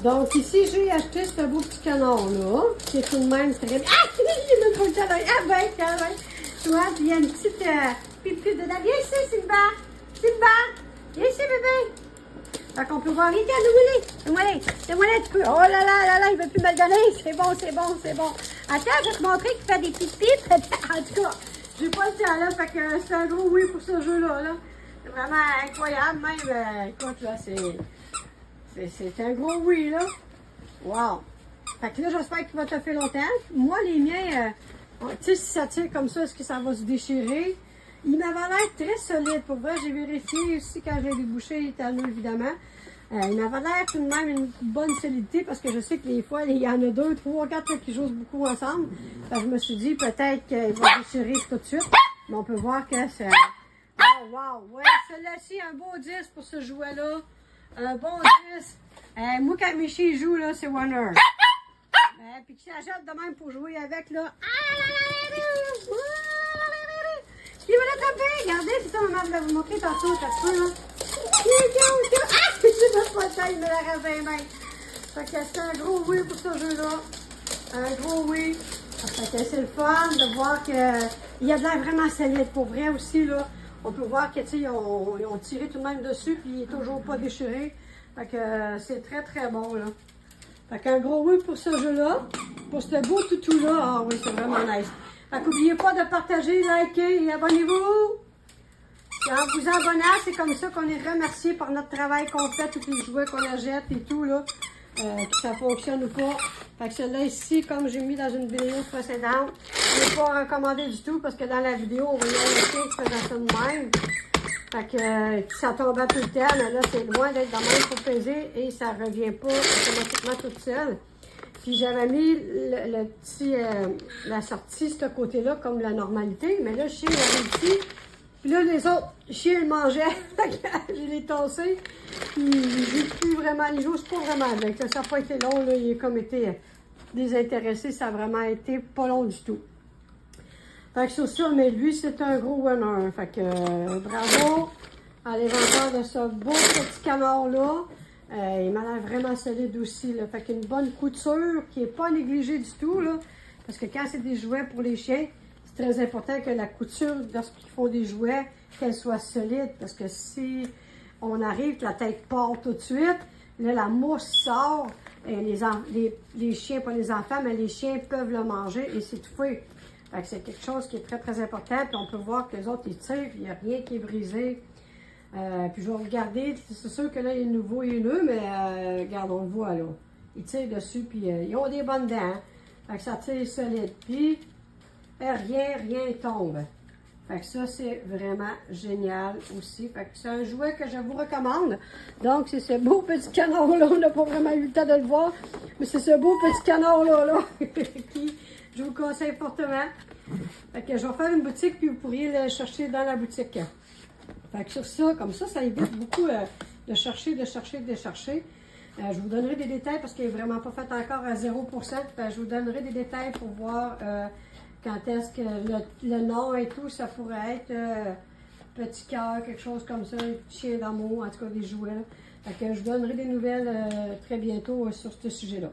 Donc ici, j'ai acheté ce beau petit canard-là, qui est tout de même très... Ah! Il est même trop le canard! Ah ben, quand même! Tu vois, puis il y a une petite pipi dedans. Viens ici, Simba! Simba! Viens ici, bébé! Fait qu'on peut voir, regarde, donne-moi les, tu peux. Oh là, il veut plus me le donner. C'est bon. Attends, je vais te montrer qu'il fait des pipis. En tout cas, j'ai pas le temps là, fait que c'est un gros oui pour ce jeu-là. Là. C'est vraiment incroyable, même. Écoute, là, c'est un gros oui, là. Wow! Fait que là, j'espère qu'il va te faire longtemps. Moi, les miens, tu sais, si ça tire comme ça, est-ce que ça va se déchirer? Il m'avait l'air très solide. Pour vrai, j'ai vérifié aussi quand j'ai débouché les talons, évidemment. Il m'avait l'air tout de même une bonne solidité parce que je sais que des fois, il y en a 2, 3, 4 qui jouent beaucoup ensemble. Fait que je me suis dit peut-être qu'il va déchirer tout de suite. Mais on peut voir que c'est... Oh, wow! Ouais, celui-ci, un beau 10 pour ce jouet-là. Un bon 10. Moi, quand Michi joue, là, c'est Warner. Puis qu'il s'achète de même pour jouer avec, là. Il va l'attraper! Regardez, c'est ça, maman voulait vous montrer tantôt, ça se peut, là. Ah! Je sais pas le temps, il me l'a rêvé, même. Fait que c'est un gros oui pour ce jeu-là. Un gros oui. Fait que c'est le fun de voir qu'il y a de l'air vraiment solide. Pour vrai aussi, là. On peut voir que, tu sais, ils ont tiré tout de même dessus, puis il n'est toujours pas déchiré. Fait que c'est très, très bon, là. Fait qu'un gros oui pour ce jeu-là. Pour ce beau toutou-là. Ah oui, c'est vraiment nice. Fait qu'oubliez pas de partager, liker et abonnez-vous. Et en vous abonnant, c'est comme ça qu'on est remercié par notre travail qu'on fait, tous les jouets qu'on achète et tout, là. Que ça fonctionne ou pas. Fait que celui-là ici, comme j'ai mis dans une vidéo précédente, je n'est pas recommandé du tout parce que dans la vidéo, on voyait le chien qui faisait ça de même. Fait que ça tombait tout le temps, mais là, c'est loin d'être de même pour peser et ça ne revient pas automatiquement toute seule. Puis j'avais mis le petit, la sortie, ce côté-là, comme la normalité. Mais là, le chien, il arrive ici. Puis là, les autres chiens, ils mangeaient. Je les tassés. Puis ils jouent plus vraiment, ils jouent pas vraiment avec. Ça n'a pas été long, là. Il a comme été désintéressé. Ça a vraiment été pas long du tout. Fait que sur ça, mais lui, c'est un gros winner. Fait que bravo à l'inventeur de ce beau petit canard-là. Il m'a l'air vraiment solide aussi, là. Fait qu'une bonne couture qui n'est pas négligée du tout, là. Parce que quand c'est des jouets pour les chiens, c'est très important que la couture, lorsqu'ils font des jouets, qu'elle soit solide. Parce que si on arrive, que la tête part tout de suite, là, la mousse sort. Et les chiens, pas les enfants, mais les chiens peuvent le manger et s'étouffer. Fait que c'est quelque chose qui est très, très important. Puis on peut voir que les autres, ils tirent, puis il n'y a rien qui est brisé. Puis je vais regarder, c'est sûr que là, il est nouveau et nœud, mais regarde, on le voit là. Ils tirent dessus, puis ils ont des bonnes dents. Hein? Fait que ça tire solide. Puis rien tombe. Fait que ça, c'est vraiment génial aussi. Fait que c'est un jouet que je vous recommande. Donc, c'est ce beau petit canard-là. On n'a pas vraiment eu le temps de le voir. Mais c'est ce beau petit canard-là là, qui, je vous conseille fortement. Fait que je vais faire une boutique, puis vous pourriez le chercher dans la boutique. Fait que sur ça, comme ça, ça évite beaucoup de chercher. Je vous donnerai des détails parce qu'il n'est vraiment pas fait encore à 0%. Je vous donnerai des détails pour voir quand est-ce que le nom et tout, ça pourrait être petit cœur, quelque chose comme ça, chien d'amour, en tout cas des jouets. Fait que je vous donnerai des nouvelles très bientôt sur ce sujet-là.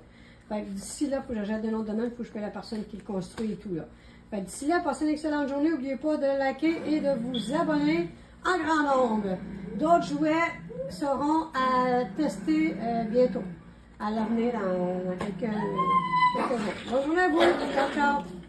Fait que d'ici là, il faut que j'achète des noms de domaine, il faut que je paie la personne qui le construit et tout là. Fait que d'ici là, passez une excellente journée. N'oubliez pas de liker et de vous abonner en grand nombre. D'autres jouets seront à tester bientôt, à l'avenir dans quelques jours. Bonne journée à vous. Ciao, ciao.